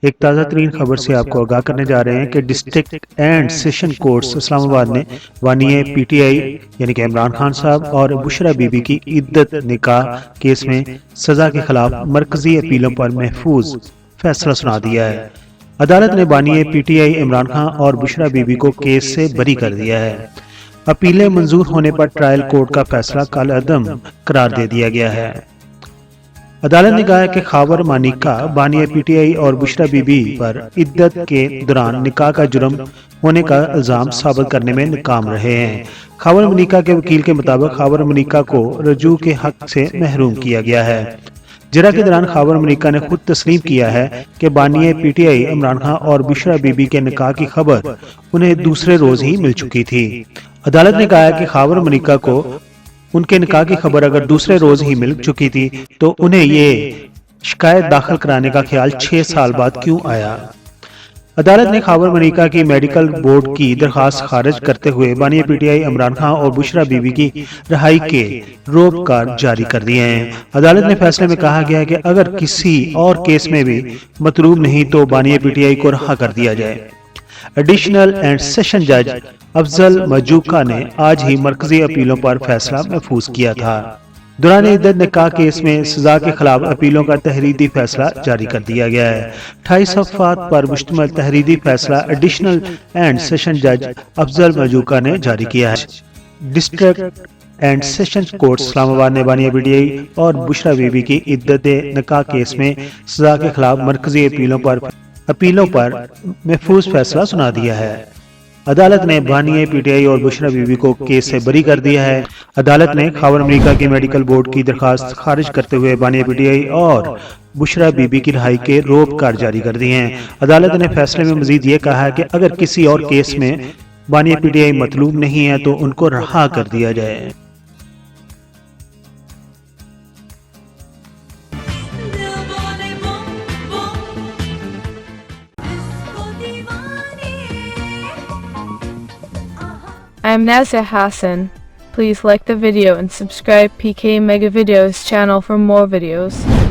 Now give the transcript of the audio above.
ایک تازہ ترین خبر سے آپ کو آگاہ کرنے جا رہے ہیں کہ ڈسٹرکٹ اینڈ سیشن کورٹس اسلام آباد نے بانی پی ٹی آئی یعنی کہ عمران خان صاحب اور بشرا بی بی کی عدت نکاح کیس میں سزا کے خلاف مرکزی اپیلوں پر محفوظ فیصلہ سنا دیا ہے۔ عدالت نے بانی P T I Imran Khan اور بشرا بی بی کو کیس سے بری کر دیا ہے۔ اپیلیں منظور ہونے پر ٹرائل کورٹ کا فیصلہ کالعدم قرار دے دیا گیا ہے۔ عدالت نے کہا ہے کہ خاور مانیکا بانی پی ٹی آئی اور بشرا بی بی پر عدت کے دوران نکاح کا جرم ہونے کا الزام ثابت کرنے میں ناکام رہے ہیں۔ خاور مانیکا کے وکیل کے مطابق خاور مانیکا کو رجوع کے حق سے محروم کیا گیا ہے۔ جرا کے دوران خاور مانیکا نے خود تسلیم کیا ہے کہ بانی P T I Imran Khan اور بشرا بی بی کے نکاح کی خبر انہیں دوسرے روز ہی مل چکی تھی۔ عدالت نے کہا ہے کہ خاور مانیکا کو ان کے نکاح کی خبر اگر دوسرے روز ہی مل چکی تھی تو انہیں یہ شکایت داخل کرانے کا خیال 6 سال بعد کیوں آیا۔ عدالت نے خاور مانیکا کی میڈیکل بورڈ کی درخواست خارج کرتے ہوئے بانی P T I Imran Khan اور بشرا بی بی کی رہائی کے روزگار جاری کر دیے ہیں۔ عدالت نے فیصلے میں کہا گیا ہے کہ اگر کسی اور کیس میں بھی مطلوب نہیں تو بانی پی ٹی آئی کو رہا کر دیا جائے۔ ایڈیشنل اینڈ سیشن جج افضل مجوکا نے آج ہی مرکزی اپیلوں پر فیصلہ محفوظ کیا تھا۔ دوران عدت نکاح کیس میں سزا کے خلاف اپیلوں کا تحریری فیصلہ جاری کر دیا گیا ہے۔ 28 صفحات پر مشتمل تحریری فیصلہ ایڈیشنل اینڈ سیشن جج افضل مجوکا نے جاری کیا ہے۔ ڈسٹرکٹ اینڈ سیشن کورٹ اسلام آباد نے بانی پی ٹی آئی اور بشرا بی بی کی عدت نکاح کیس میں سزا کے خلاف مرکزی اپیلوں پر محفوظ فیصلہ سنا دیا ہے۔ عدالت نے بانی پی ٹی آئی اور بشرا بی بی کو کیس سے بری کر دیا ہے۔ عدالت نے خاور مانیکا کی میڈیکل بورڈ کی درخواست خارج کرتے ہوئے بانی پی ٹی آئی اور بشرا بی بی کی رہائی کے روزگار جاری کر دیے ہیں۔ عدالت نے فیصلے میں مزید یہ کہا ہے کہ اگر کسی اور کیس میں بانی پی ٹی آئی مطلوب نہیں ہے تو ان کو رہا کر دیا جائے۔ I am Nazia Hassan. Please like the video and subscribe PK Mega Videos channel for more videos.